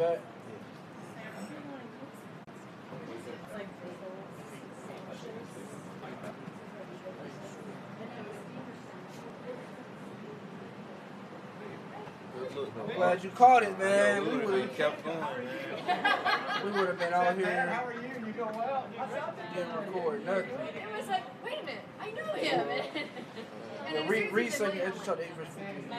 back. I'm glad you caught it, man. We would have kept going. We would have been out here. How are you? You doing well? Didn't record nothing. It was like, wait a minute, I know him. Yeah, read 2 Ezra chapter 8 verse 15.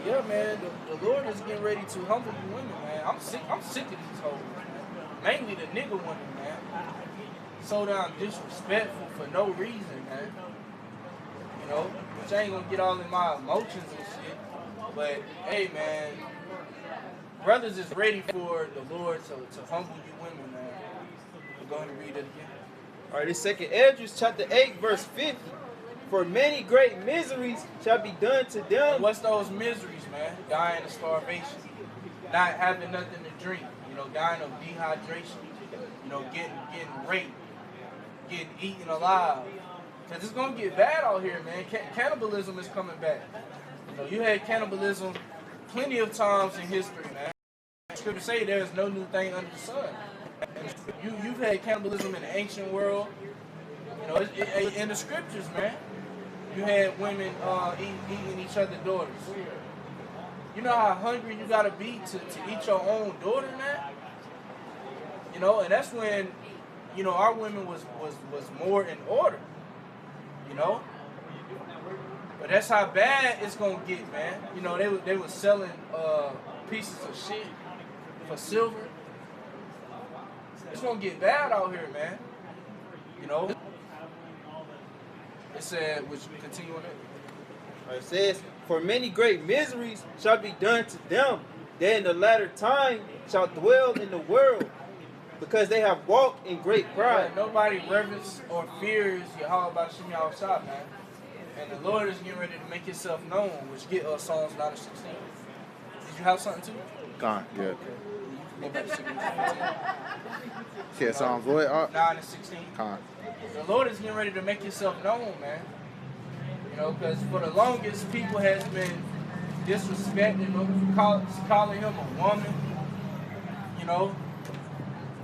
Yeah, man, the Lord is getting ready to humble you women, man. I'm sick of these hoes, man. Mainly the nigga women, man. So damn disrespectful for no reason, man. You know, which I ain't gonna get all in my emotions and shit. But hey, man, brothers is ready for the Lord to humble you women, man. We're going to read it again. All right, this 2 Ezra chapter 8 verse 50. For many great miseries shall be done to them. And what's those miseries, man? Dying of starvation, not having nothing to drink, you know, dying of dehydration, you know, getting raped, getting eaten alive. Because it's going to get bad out here, man. Cannibalism is coming back. You know, you had cannibalism plenty of times in history, man. Scripture say there's no new thing under the sun. And you've had cannibalism in the ancient world. You know, in the scriptures, man. You had women eating each other's daughters. You know how hungry you gotta be to eat your own daughter, man? You know, and that's when, you know, our women was more in order. You know? But that's how bad it's gonna get, man. You know, they was selling pieces of shit for silver. It's gonna get bad out here, man. You know? It said, which continue on it. It says, for many great miseries shall be done to them, that in the latter time shall dwell in the world, because they have walked in great pride. Yeah, nobody reverence or fears Yahweh B'Shem Yahushua, man. And the Lord is getting ready to make himself known, which get us Psalms 9 and 16. Did you have something too? Gone, yeah. Go back to 16. Yeah, Psalms what? 9 and 16. Gone. The Lord is getting ready to make himself known, man. You know, because for the longest, people has been disrespecting him, calling him a woman. You know,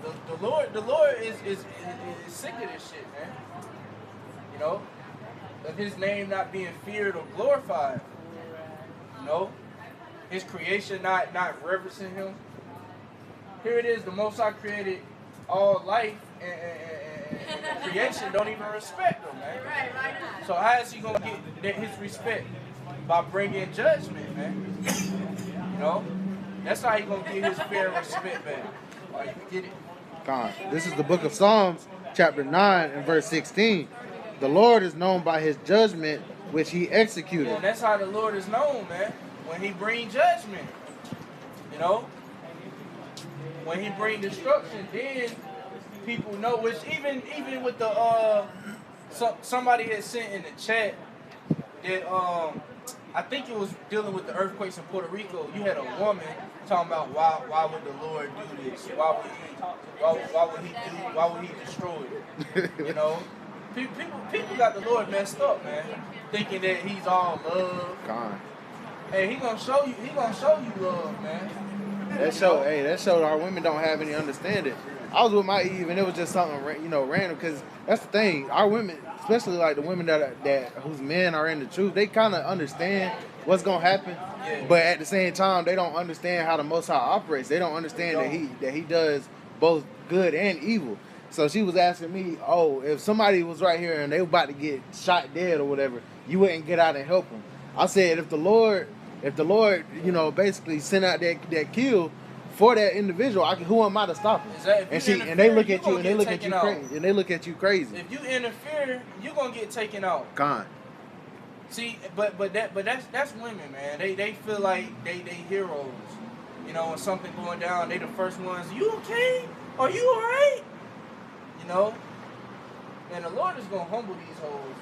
the Lord is sick of this shit, man. You know, of his name not being feared or glorified. You know, his creation not reverencing him. Here it is, the Most High created all life and creation don't even respect him, man. So how is he gonna get his respect? By bringing judgment, man. You know, that's how he gonna get his fair respect back. All right, you get it? Gone. This is the book of Psalms, chapter 9 and verse 16. The Lord is known by his judgment, which he executed. And that's how the Lord is known, man. When he bring judgment, you know, when he bring destruction, then people know. Which even with the somebody had sent in the chat that I think it was dealing with the earthquakes in Puerto Rico. You had a woman talking about why would the Lord do this? Why would he destroy it? You know, people got the Lord messed up, man, thinking that he's all love. Gone. Hey, he gonna show you love, man. That showed our women don't have any understanding. I was with my Eve, and it was just something, you know, random. Because that's the thing, our women, especially like the women that whose men are in the truth, they kind of understand what's gonna happen. Yeah. But at the same time, they don't understand how the Most High operates. They don't understand that he does both good and evil. So she was asking me, oh, if somebody was right here and they were about to get shot dead or whatever, you wouldn't get out and help them. I said, if the Lord, you know, basically sent out that kill for that individual, who am I to stop him? Exactly. And they look at you and they look at you crazy. And they look at you crazy. If you interfere, you're gonna get taken out. Gone. See, but that's women, man. They feel like they heroes. You know, when something going down, they the first ones. You okay? Are you alright? You know. And the Lord is gonna humble these hoes,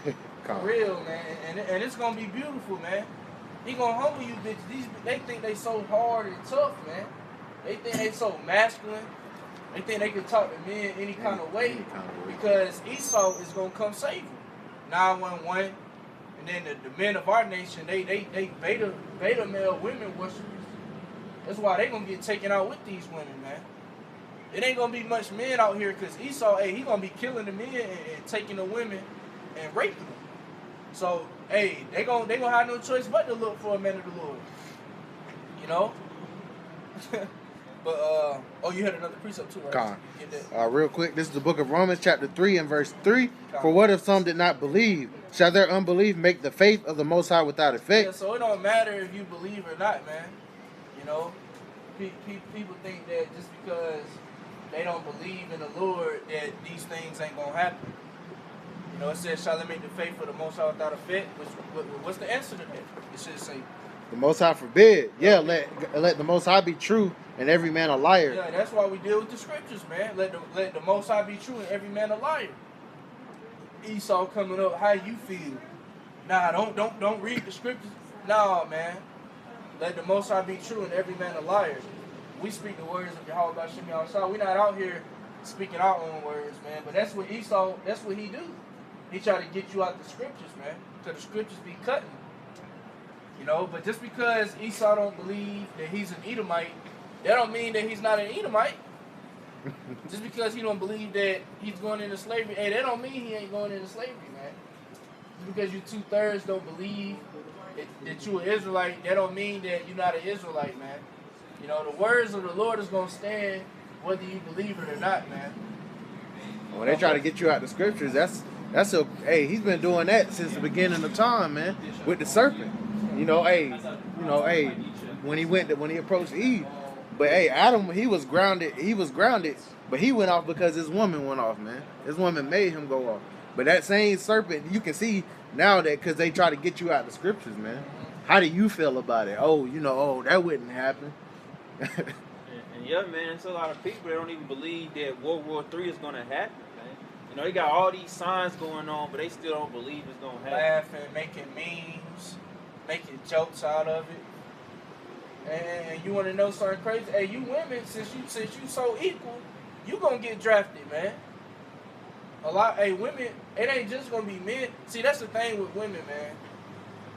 man. For real, man. And it's gonna be beautiful, man. He gonna humble you bitches. They think they so hard and tough, man. They think they so masculine. They think they can talk to men any kind of way Any kind of way. because Esau is gonna come save them. 911, and then the men of our nation, they beta male women worshipers. That's why they gonna get taken out with these women, man. It ain't gonna be much men out here because Esau, hey, he gonna be killing the men and taking the women and raping them. So, hey, they gonna have no choice but to look for a man of the Lord. You know? But oh, you had another precept too, right? Con. Get that. Real quick, this is the book of Romans, chapter 3 and verse 3. For what if some did not believe? Shall their unbelief make the faith of the Most High without Yeah, effect? so it don't matter if you believe or not, man. You know, people think that just because they don't believe in the Lord that these things ain't gonna happen. You know, it says, "Shall they make the faith of the Most High without effect?" What's the answer to that? It should say, The Most High forbid. Yeah, let the Most High be true and every man a liar. yeah, that's why we deal with the scriptures, man. Let the Most High be true and every man a liar. Esau coming up, how you feel? Nah, don't read the scriptures. Nah, man. Let the Most High be true and every man a liar. We speak the words of Yahweh Bashim Yahushua. We're not out here speaking our own words, man. But that's what Esau, that's what he do. He try to get you out the scriptures, man. So the scriptures be cutting. You know, but just because Esau don't believe that he's an Edomite, that don't mean that he's not an Edomite. Just because he don't believe that he's going into slavery, hey, that don't mean he ain't going into slavery, man. Just because you 2/3 don't believe that you an Israelite, that don't mean that you're not an Israelite, man. You know, the words of the Lord is going to stand whether you believe it or not, man. When they try to get you out the scriptures, hey, he's been doing that since the beginning of time, man, with the serpent. Hey, when he approached Eve. But hey, Adam, he was grounded, but he went off because his woman went off, man. His woman made him go off. But that same serpent, you can see now that because they try to get you out the scriptures, man. How do you feel about it? Oh, that wouldn't happen. And yeah, man, there's a lot of people that don't even believe that World War III is going to happen, man. You know, they got all these signs going on, but they still don't believe it's going to happen. Laughing, making memes, making jokes out of it. And you want to know something crazy? Hey, you women, since you so equal, you gonna get drafted, man. Women, it ain't just gonna be men. See, that's the thing with women, man.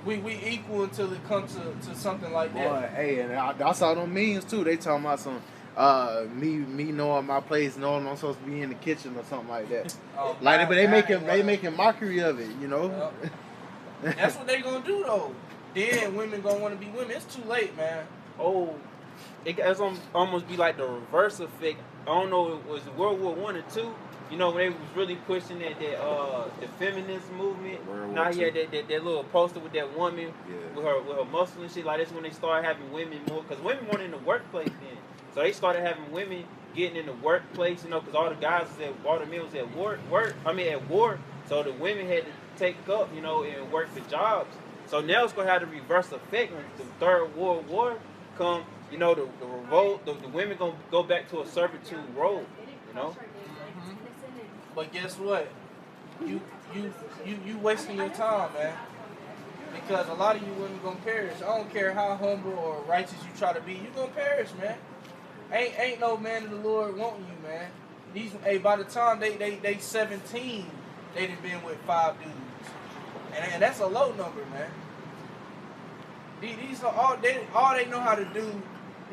We equal until it comes to something like that. Boy, hey, and I saw them memes too. They talking about some me knowing my place, knowing I'm supposed to be in the kitchen or something like that. But they making mockery of it, you know. Yep. That's what they gonna do though. Then women gonna want to be women. It's too late, man. Oh, it's almost be like the reverse effect. I don't know, it was World War I and II. You know, when they was really pushing the feminist movement. Now he had that little poster with that woman with her muscle and shit. Like that's when they started having women more, because women weren't in the workplace then. So they started having women getting in the workplace, you know, because all the men was at war. So the women had to take up, you know, and work for jobs. So now it's gonna have the reverse effect when the Third World War come. You know, the revolt, the women gonna go back to a servitude role. You know. Mm-hmm. But guess what? You wasting your time, man. Because a lot of you women gonna perish. I don't care how humble or righteous you try to be, you gonna perish, man. Ain't no man of the Lord wanting you, man. By the time they 17, they done been with 5 dudes. And that's a low number, man. These are all they know how to do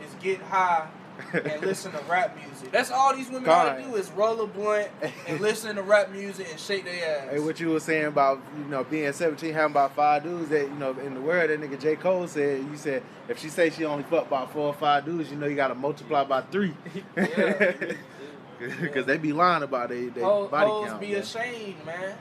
is get high and listen to rap music. That's all these women know how to do is roll a blunt and listen to rap music and shake their ass. Hey, what you were saying about, you know, being 17, having about 5 dudes that, you know, in the world, that nigga J. Cole said, you said, if she say she only fucked about 4 or 5 dudes, you know you gotta multiply by 3. Yeah. Because they be lying about their body Hoes count. be ashamed, man.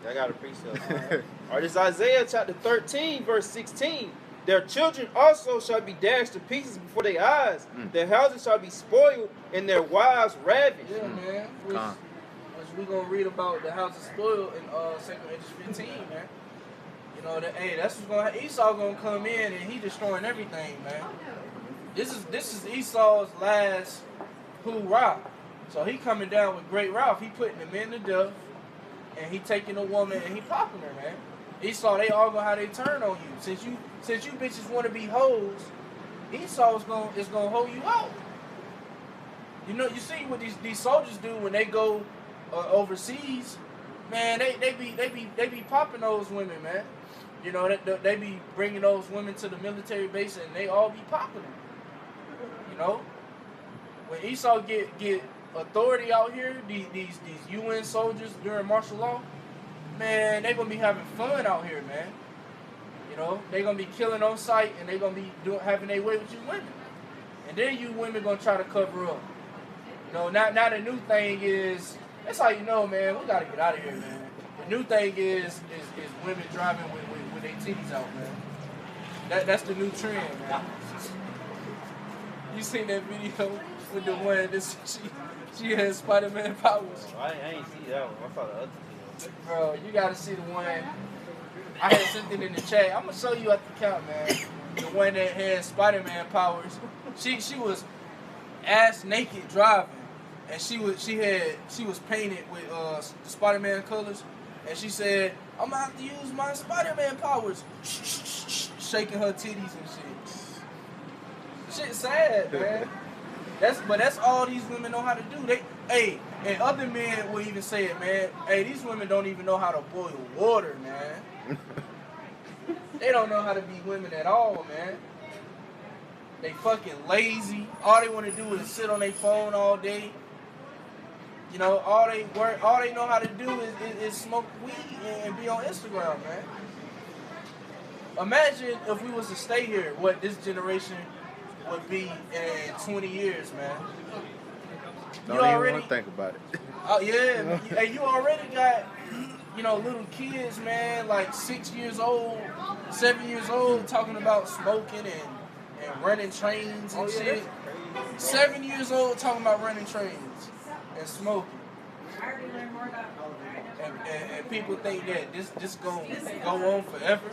I got a precept. All right, this is Isaiah chapter 13, verse 16. Their children also shall be dashed to pieces before their eyes. Their houses shall be spoiled, and their wives ravished. Yeah, man. Which we gonna read about the house is spoiled in 2 Corinthians 15, man. You know that's what's gonna happen. Esau gonna come in and he destroying everything, man. This is Esau's last hoorah. So he coming down with great wrath. He putting the men to death, and he taking a woman and he popping her, man. Esau, they all gonna how they turn on you. Since you bitches want to be hoes, Esau is gonna hold you out. You know, you see what these soldiers do when they go overseas. Man, they be popping those women, man. You know, they be bringing those women to the military base and they all be popping them. You know, when Esau get authority out here, these UN soldiers during martial law, man, they gonna be having fun out here, man. You know, they gonna be killing on sight and they gonna be having their way with you women, and then you women gonna try to cover up. You know, now the new thing is, that's how you know, man, we gotta get out of here, man. The new thing is women driving with their titties out, man. That's the new trend, man. You seen that video with the one that she had Spider-Man powers? I ain't see that one. I saw the other video. Bro, you gotta see the one. I had sent it in the chat. I'm gonna show you at the count, man. The one that had Spider-Man powers. She was ass naked driving, and she was painted with Spider-Man colors, and she said, "I'm gonna have to use my Spider-Man powers," shaking her titties and shit. Shit sad, man. That's all these women know how to do. And other men will even say it, man. Hey, these women don't even know how to boil water, man. They don't know how to be women at all, man. They fucking lazy. All they want to do is sit on their phone all day. You know, all they know how to do is smoke weed and be on Instagram, man. Imagine if we was to stay here, what this generation would be in 20 years, man. Don't even want to think about it. Oh yeah, hey, you already got, you know, little kids, man, like 6 years old, 7 years old, talking about smoking and running trains and shit. 7 years old talking about running trains and smoking. And people think that this gonna go on forever.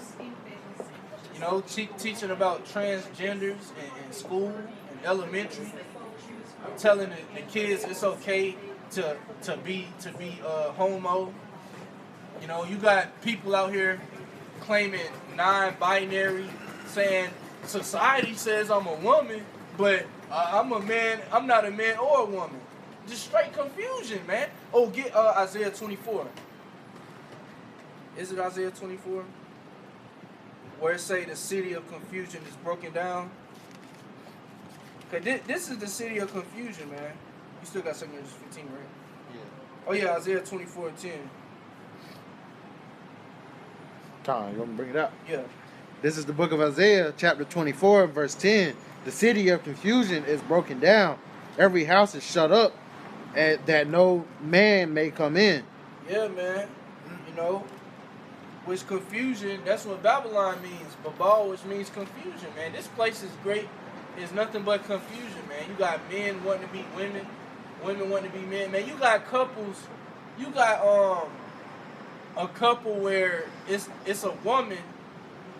You know, teaching about transgenders in school, in elementary. I'm telling the kids it's okay to be homo. You know, you got people out here claiming non-binary, saying society says I'm a woman, but I'm a man. I'm not a man or a woman. Just straight confusion, man. Oh, get Isaiah 24. Is it Isaiah 24? Where it say the city of confusion is broken down. Cause this is the city of confusion, man. You still got 2 Corinthians 15, right? Yeah. Oh yeah, Isaiah 24:10. Tom, you want me to bring it up? Yeah. This is the book of Isaiah, chapter 24, verse 10. The city of confusion is broken down. Every house is shut up, and that no man may come in. Yeah, man. You know, which confusion, that's what Babylon means. Babel, which means confusion, man. This place is great. It's nothing but confusion, man. You got men wanting to be women, women wanting to be men. Man, you got couples, you got a couple where it's a woman,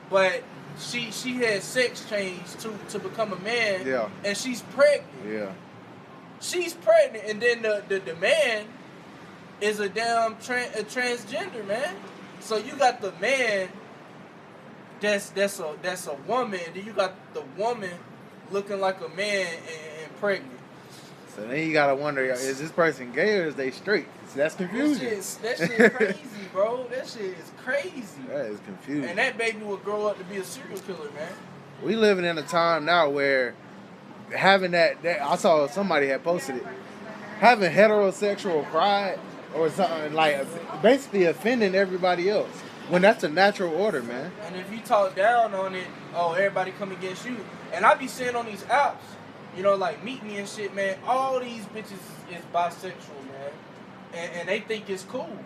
but she had sex change to become a man. Yeah. And she's pregnant. Yeah. She's pregnant, and then the man is a damn transgender, man. So you got the man that's a woman, and then you got the woman looking like a man and pregnant. So then you gotta wonder, is this person gay or is they straight? So that's confusion. That shit crazy, bro. That shit is crazy. That is confusion. And that baby will grow up to be a serial killer, man. We living in a time now where having that I saw somebody had posted it, having heterosexual pride or something, like basically offending everybody else when that's a natural order, man. And if you talk down on it, oh, everybody come against you. And I be seeing on these apps, you know, like Meet Me and shit, man, all these bitches is bisexual, man. And they think it's cool.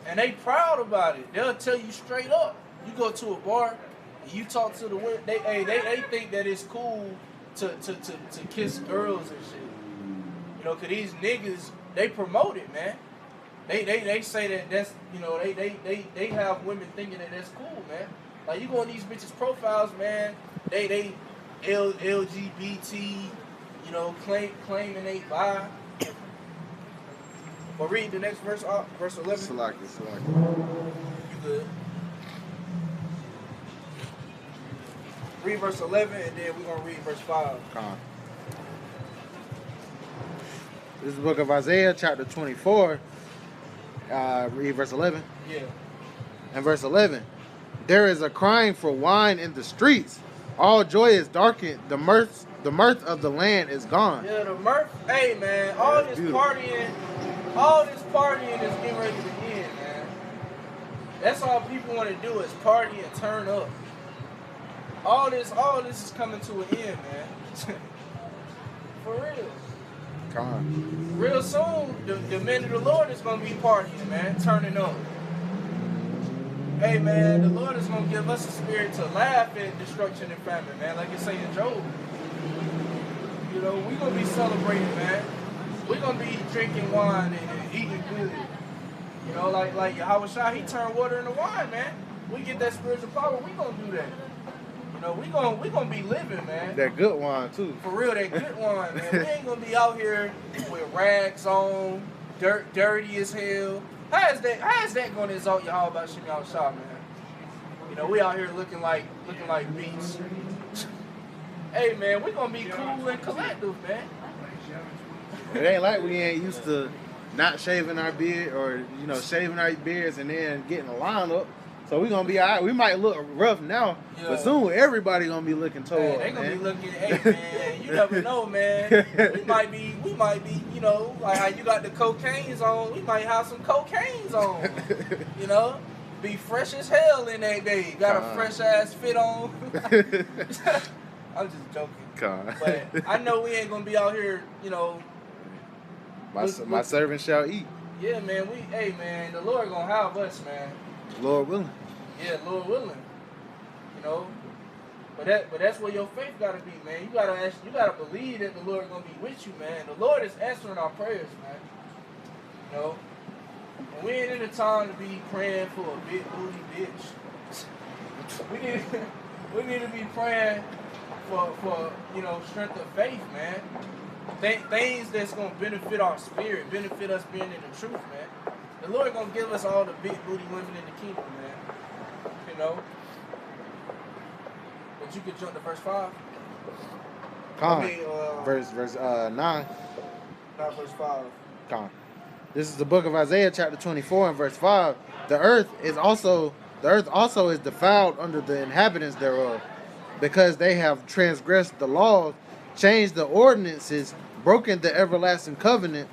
And they proud about it. They'll tell you straight up. You go to a bar and you talk to the women, they think that it's cool to kiss girls and shit. You know, cause these niggas, they promote it, man. They say that that's, you know, they have women thinking that that's cool, man. Like you go on these bitches' profiles, man, they LGBT, you know, claiming they bi. But read the next verse, verse 11. Select it. You good. Read verse 11, and then we're going to read verse 5. Come on. This is the book of Isaiah, chapter 24. Read verse 11. Yeah. And verse 11. There is a crying for wine in the streets. All joy is darkened. The mirth of the land is gone. Yeah, the mirth. Hey, man, all this partying is getting ready to end, man. That's all people want to do is party and turn up. All this is coming to an end, man. For real. Come on. Real soon, the men of the Lord is gonna be partying, man, turning up. Hey, man, the Lord is gonna give us a spirit to laugh at destruction and famine, man, like it say in Job. You know, we gonna be celebrating, man. We gonna be drinking wine and eating good. You know, like Yahweh Shai, he turned water into wine, man. We get that spiritual power, we gonna do that. You know, we gonna be living, man. That good wine, too. For real, that good wine, man. We ain't gonna be out here with rags on, dirty as hell. How is that gonna exalt Yahweh about Shem Shah, man? You know, we out here looking like beasts. Hey, man, we gonna be cool and collective, man. It ain't like we ain't used to not shaving our beard or, shaving our beards and then getting a line up. So we gonna be all right. We might look rough now, but soon everybody gonna be looking toward. Hey, they gonna be looking. Hey, man, you never know, man. We might be, like how you got the cocaine's on. We might have some cocaine's on. You know, be fresh as hell in that day. Got a fresh ass fit on. I'm just joking. But I know we ain't gonna be out here, My servant shall eat. Yeah, man. Hey, man, the Lord gonna have us, man. Lord willing. Yeah, Lord willing. You know, but that's where your faith gotta be, man. You gotta believe that the Lord gonna be with you, man. The Lord is answering our prayers, man. You know, and we ain't in the time to be praying for a big booty bitch. We need to be praying for strength of faith, man. Things that's gonna benefit our spirit, benefit us being in the truth, man. The Lord gonna give us all the big booty women in the kingdom, man. You know. But you could jump to verse 5. Verse 9. Not verse 5. This is the book of Isaiah, chapter 24, and verse 5. The earth also is defiled under the inhabitants thereof, because they have transgressed the laws, changed the ordinances, broken the everlasting covenant.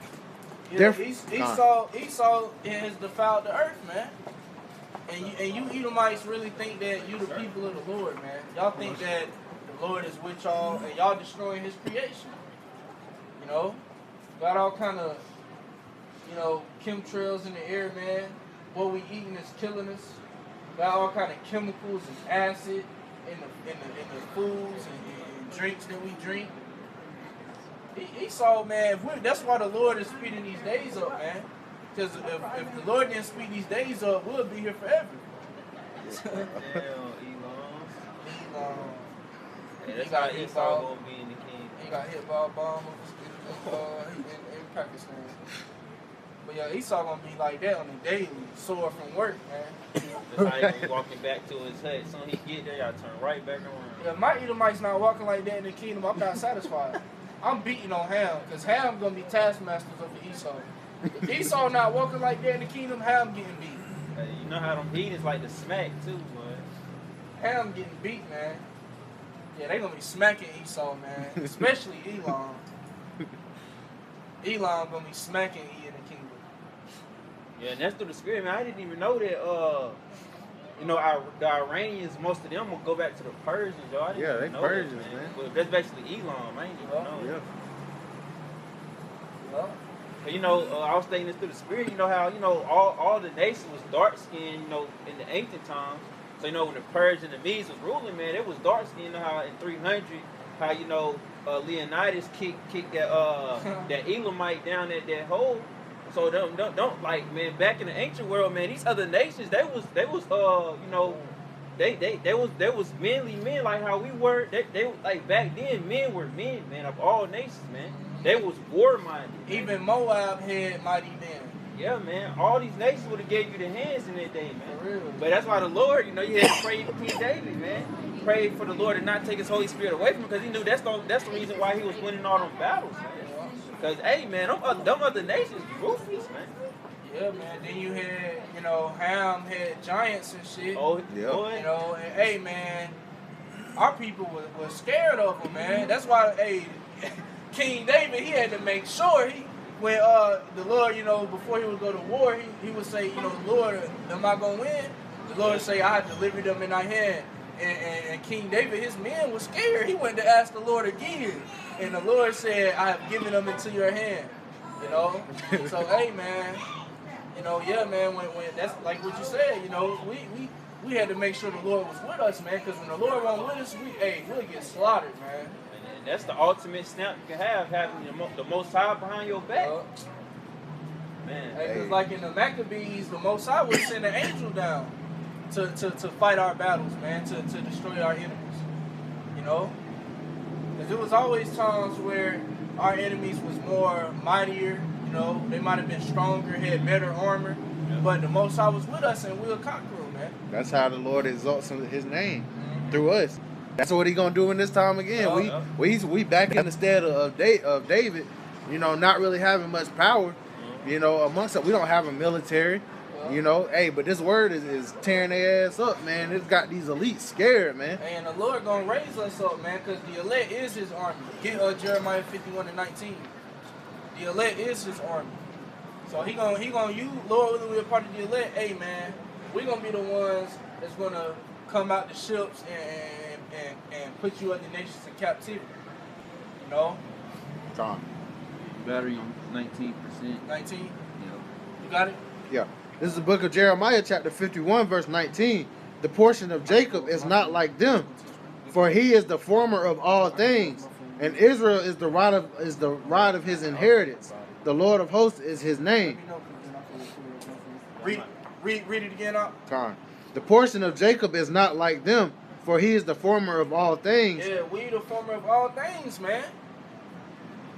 Yeah, Esau has defiled the earth, man. And you Edomites really think that you the people of the Lord, man. Y'all think that the Lord is with y'all and y'all destroying his creation. You know? Got all kind of, chemtrails in the air, man. What we eating is killing us. Got all kind of chemicals and acid in the foods and drinks that we drink. Esau, man, that's why the Lord is speeding these days up, man. Because if the Lord didn't speed these days up, we'll be here forever. Elon. He That's got how hit Esau gonna be in the king. He got hit by a bomb in Pakistan. But yeah, Esau gonna be like that on the daily, sore from work, man. That's how he gonna be walking back to his hut. Soon he get there, y'all turn right back around. Yeah, my Edomites not walking like that in the kingdom. I'm not satisfied. I'm beating on Ham, because Ham gonna be taskmasters of Esau. If Esau not walking like that in the kingdom, Ham getting beat. Hey, you know how them heathens like to smack too, boy. Ham getting beat, man. Yeah, they gonna be smacking Esau, man. Especially Elon. Elon gonna be smacking E in the kingdom. Yeah, and that's through the spirit, man. I didn't even know that. The Iranians, most of them will go back to the Persians, yo. I didn't even know Persians, that, man. But that's basically Elon. I ain't even know. Yeah. Well, But I was thinking this through the spirit. You know how all the nations was dark skinned. In the ancient times. So when the Persians and the Medes was ruling, man, it was dark skinned. You know how in 300, how Leonidas kicked that Elamite down at that hole. So don't like, man, back in the ancient world, man, these other nations they was manly men like how we were. They like back then men were men, man, of all nations, man. They was war minded. even Moab had mighty men. Yeah, man. All these nations would have gave you the hands in that day, man. For real. But that's why the Lord, you had to pray for King David, man. Pray for the Lord to not take his Holy Spirit away from him, because he knew that's the reason why he was winning all them battles, man. Cause hey man, them other nations ruthless, man. Yeah, man. Then you had, you know, Ham had giants and shit. Oh, Yeah. boy. You know, and hey, man, our people was scared of him, man. That's why, hey, King David, he had to make sure when the Lord, you know, before he would go to war, he would say, you know, Lord, am I gonna win? The Lord would say, I have delivered them in thy hand. And King David, his men was scared. He went to ask the Lord again. And the Lord said, I have given them into your hand. You know? So, hey, man, you know, yeah, man, when that's like what you said, you know, we had to make sure the Lord was with us, man, because when the Lord wasn't with us, we'll get slaughtered, man. And that's the ultimate snap you can have, having the Most High behind your back. Man. Hey, because like in the Maccabees, the Most High would send an angel down to fight our battles, man, to destroy our enemies. You know? Because there was always times where our enemies was more mightier, you know, they might have been stronger, had better armor, but the Most High was with us and we'll conquer them, man. That's how the Lord exalts his name through us. That's what he gonna do in this time again. We back in the stead of David, you know, not really having much power, you know, amongst us. We don't have a military, you know. Hey, but this word is tearing their ass up, man. It's got these elites scared, man. And the Lord gonna raise us up, man, because the elect is his army. Get Jeremiah 51:19. The elect is his army. So he gonna use, Lord willing, we're part of the elect. Hey, man, we gonna be the ones that's gonna come out the ships and put you other nations in captivity. You know? Tom. Battery on 19%. 19? Yeah. You got it? Yeah. This is the book of Jeremiah, chapter 51, verse 19. The portion of Jacob is not like them, for he is the former of all things, and Israel is the rod of his inheritance. The Lord of hosts is his name. Read it again out. Time. The portion of Jacob is not like them, for he is the former of all things. Yeah, we the former of all things, man.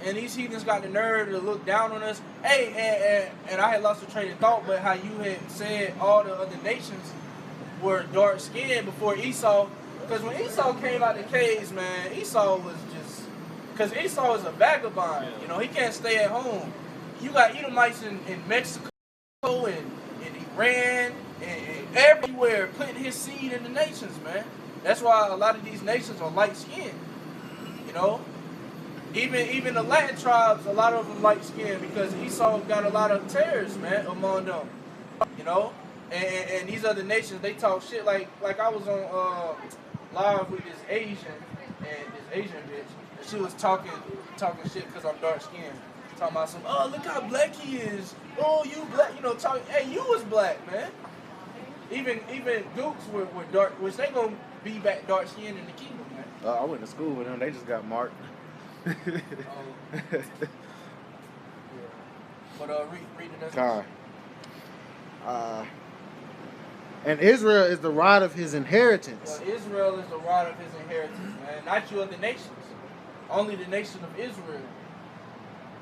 And these heathens got the nerve to look down on us. Hey, and I had lost the train of thought, but how you had said all the other nations were dark skinned before Esau. Because when Esau came out the caves, man, Esau was just, because Esau is a vagabond. You know, he can't stay at home. You got Edomites in Mexico and Iran and everywhere putting his seed in the nations, man. That's why a lot of these nations are light skinned. You know? Even the Latin tribes, a lot of them light skinned because Esau got a lot of tares, man, among them. You know? And these other nations, they talk shit like I was on live with this Asian bitch, and she was talking shit because I'm dark skinned. Talking about some, oh, look how black he is. Oh, you black, you know, talking, hey, you was black, man. Even Dukes were dark, which they gonna be back dark skinned in the kingdom, man. I went to school with them. They just got marked. But read the next Time. And Israel is the rod of his inheritance. Well, Israel is the rod of his inheritance, man. Not you other nations. Only the nation of Israel.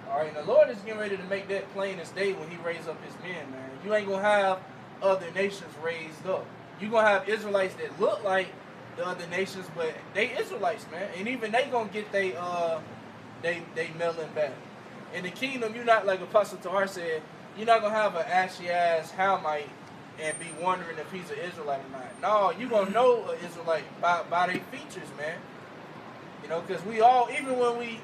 Alright, and the Lord is getting ready to make that plain as day when he raise up his men, man. You ain't gonna have other nations raised up. You gonna have Israelites that look like the other nations, but they Israelites, man. And even they gonna get they melon back. In the kingdom, you're not, like Apostle Tahar said, you're not gonna have an ashy ass Hamite and be wondering if he's an Israelite or not. No, you gonna know an Israelite by their features, man. You know, because we all, even when we,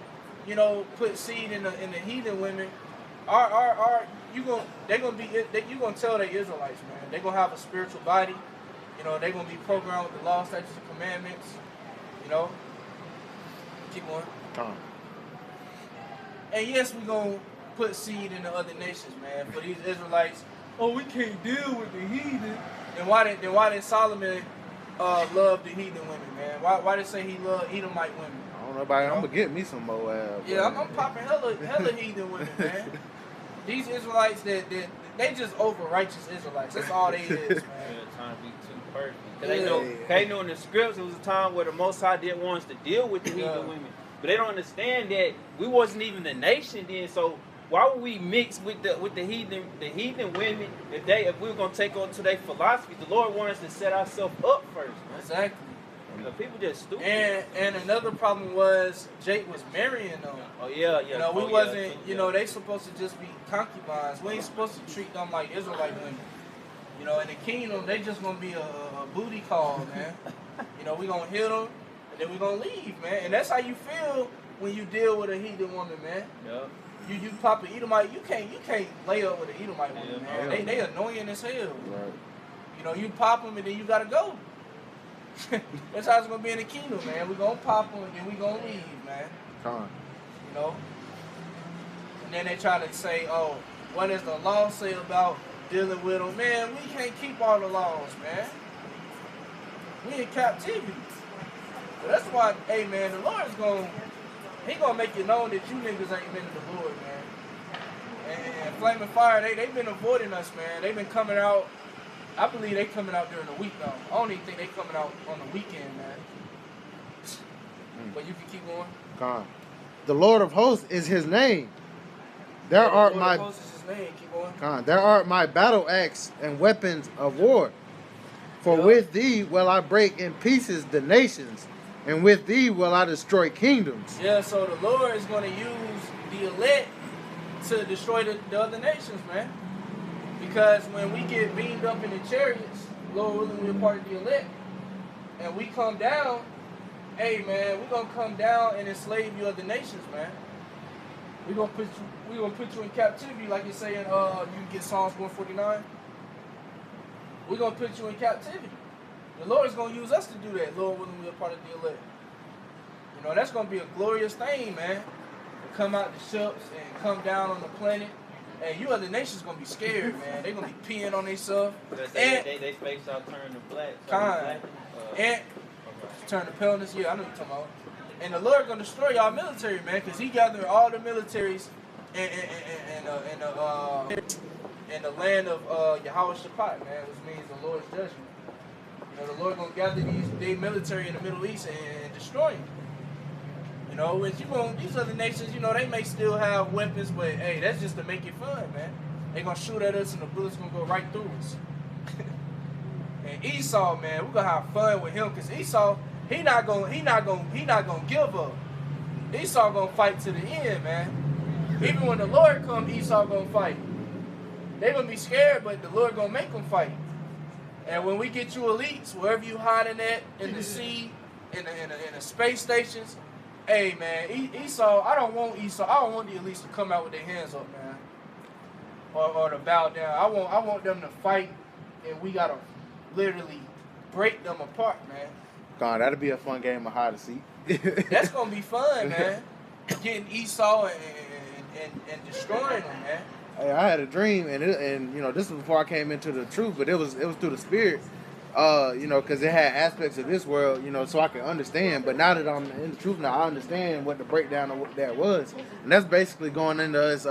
you know, put seed in the heathen women, you gonna tell they Israelites, man. They gonna have a spiritual body. You know, they gonna be programmed with the law, statutes, and commandments. You know, keep going. Time. And yes, we gonna put seed in the other nations, man. For these Israelites, oh, we can't deal with the heathen. Then why did Solomon love the heathen women, man? Why did say he loved Edomite women? I don't know about it. I'm gonna get me some Moab. Yeah, I'm popping hella heathen women, man. These Israelites they just over righteous Israelites. That's all they is, man. Yeah, trying to be too perfect. Cause they know in the scripts it was a time where the Most High didn't want us to deal with the heathen women. But they don't understand that we wasn't even the nation then. So why would we mix with the heathen women if we were gonna take on to their philosophy? The Lord wanted us to set ourselves up first, man. Exactly. The people just stupid. And another problem was Jake was marrying them. Oh yeah. You know, we wasn't. You know, they supposed to just be concubines. We ain't supposed to treat them like Israelite women. You know, in the kingdom, they just gonna be a booty call, man. You know, we gonna hit them, and then we gonna leave, man. And that's how you feel when you deal with a heathen woman, man. Yeah. You pop an Edomite, you can't lay up with an Edomite woman, Yeah, man. They annoying as hell. Right. You know, you pop them and then you gotta go. That's how it's gonna be in the kingdom, man. We gonna pop them and then we gonna leave, man. Con. You know. And then they try to say, oh, what does the law say about dealing with them? Man, we can't keep all the laws, man. We in captivity. So that's why, hey, man, the Lord is gonna make it known that you niggas ain't been to the Lord, man. And Flaming Fire, they've been avoiding us, man. They've been coming out. I believe they coming out during the week, though. I don't even think they coming out on the weekend, man. But you can keep going. Con. The Lord of Hosts is his name. There are Lord my of Hosts is his name. Keep going. Con. There are my battle axe and weapons of war. For Yeah. with thee will I break in pieces the nations, and with thee will I destroy kingdoms. Yeah, so the Lord is going to use the elect to destroy the other nations, man. Because when we get beamed up in the chariots, Lord willing, we're part of the elect, and we come down, hey, man, we're going to come down and enslave you other nations, man. We're going to put you in captivity, like it's saying, you can get Psalms 149. We're going to put you in captivity. The Lord is going to use us to do that, Lord willing, we're part of the elect. You know, that's going to be a glorious thing, man. To come out the ships and come down on the planet. And you other nations going to be scared, man. They're going to be peeing on themselves. They face out turn to black. And turn to paleness. Yeah, I know what you're talking about. And the Lord going to destroy y'all military, man, because he gathered all the militaries in the land of Yahweh Shaphat, man, which means the Lord's judgment. You know, the Lord going to gather these military in the Middle East and destroy them. You know, these other nations, you know, they may still have weapons, but hey, that's just to make it fun, man. They gonna shoot at us and the bullets gonna go right through us. And Esau, man, we're gonna have fun with him, cause Esau, he not gonna give up. Esau gonna fight to the end, man. Even when the Lord come, Esau gonna fight. They gonna be scared, but the Lord gonna make them fight. And when we get you elites, wherever you hiding at, in the sea, in the space stations. Hey, man, Esau, I don't want Esau. I don't want the elites to come out with their hands up, man. Or to bow down. I want them to fight, and we got to literally break them apart, man. God, that'll be a fun game of hide and seek. That's going to be fun, man. Getting Esau and destroying them, man. Hey, I had a dream, and you know, this was before I came into the truth, but it was through the spirit. You know, because it had aspects of this world, you know, so I can understand. But now that I'm in the truth now, I understand what the breakdown of what that was. And that's basically going into us,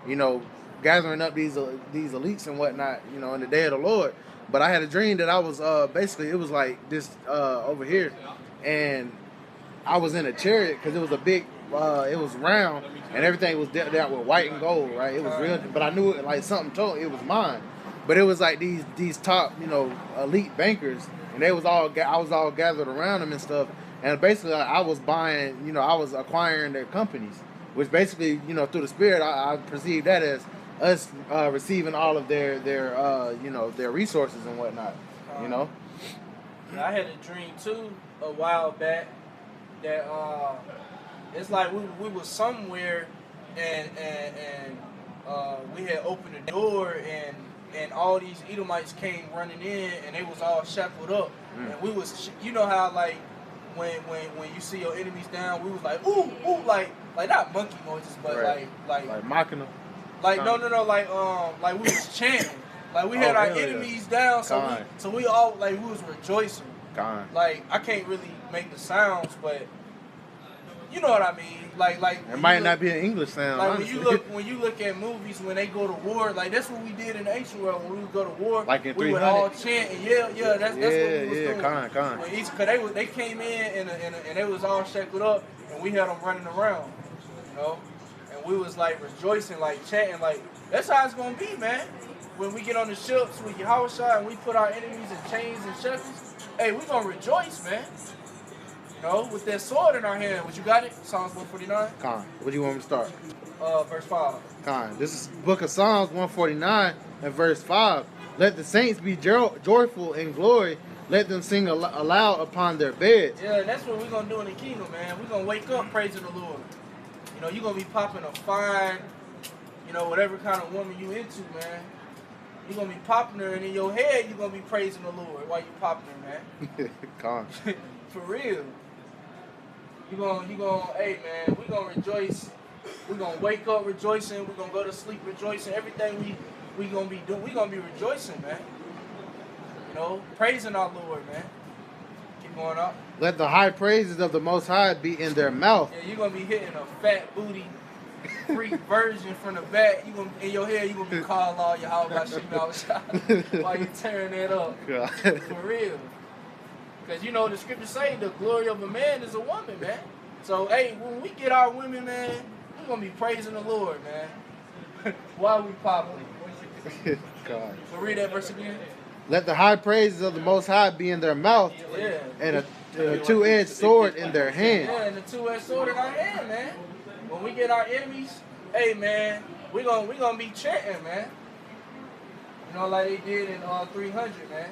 you know, gathering up these elites and whatnot, you know, in the day of the Lord. But I had a dream that I was, basically, it was like this over here. And I was in a chariot because it was a big, it was round, and everything was decked out with white and gold, right? It was real, but I knew it, like something told it was mine. But it was like these top, you know, elite bankers, and I was all gathered around them and stuff. And basically, I was buying, you know, I was acquiring their companies, which basically, you know, through the spirit, I perceived that as us receiving all of their you know, their resources and whatnot, you know. I had a dream too a while back that it's like we was somewhere and we had opened the door and all these Edomites came running in, and they was all shackled up. And we was, you know how like when you see your enemies down, we was like ooh ooh, like not monkey noises, but Right. like mocking them. like no like we was chanting, like we had our enemies down, so we all like we was rejoicing. God. Like I can't really make the sounds, but you know what I mean. Like It might not be an English sound. like honestly. when you look at movies when they go to war, like that's what we did in the ancient world. When we would go to war, Like in we would 300? all chant and yell. Yeah, that's what we was doing. Con. Cause they came in and they was all shackled up, and we had them running around, you know, and we was like rejoicing, like chanting, like that's how it's gonna be, man. When we get on the ships with Yahushua and we put our enemies in chains and shackles, hey, we gonna rejoice, man. You know, with that sword in our hand. What you got it? Psalms 149. Con, what do you want me to start? Verse 5. Con, this is Book of Psalms 149 and verse 5. Let the saints be joyful in glory. Let them sing aloud upon their beds. Yeah, that's what we're gonna do in the kingdom, man. We're gonna wake up praising the Lord. You know, you're gonna be popping a fine, you know, whatever kind of woman you into, man. You're gonna be popping her, and in your head, you're gonna be praising the Lord while you popping her, man. Con. For real. You gonna, hey, man, we're gonna rejoice. We're gonna wake up rejoicing. We're gonna go to sleep rejoicing. Everything we gonna be doing, we gonna be rejoicing, man. You know, praising our Lord, man. Keep going up. Let the high praises of the Most High be in their mouth. Yeah, you're gonna be hitting a fat booty freak version from the back. You gonna in your head, you gonna be calling all your how about shit outside while you tearing that up. God. For real. Because you know the scriptures say the glory of a man is a woman, man. So hey, when we get our women, man, we're gonna be praising the Lord, man. While we popping. God. So read that verse again. Let the high praises of the Most High be in their mouth, Yeah. and a two-edged sword in their hand. Yeah, and the two-edged sword in our hand, man. When we get our enemies, hey man, we gonna be chanting, man. You know, like they did in 300, man.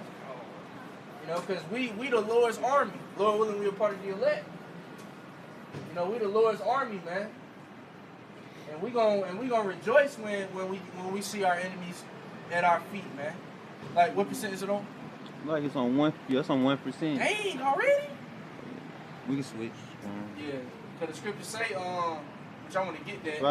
You know, because we the Lord's army. Lord willing, we are part of the elect. You know, we the Lord's army, man. And we gonna rejoice when we see our enemies at our feet, man. Like what percent is it on? Like it's on 1. Yeah, it's on 1%. Dang, already? We can switch. Yeah. Cause the scriptures say, which I want to get that. Right.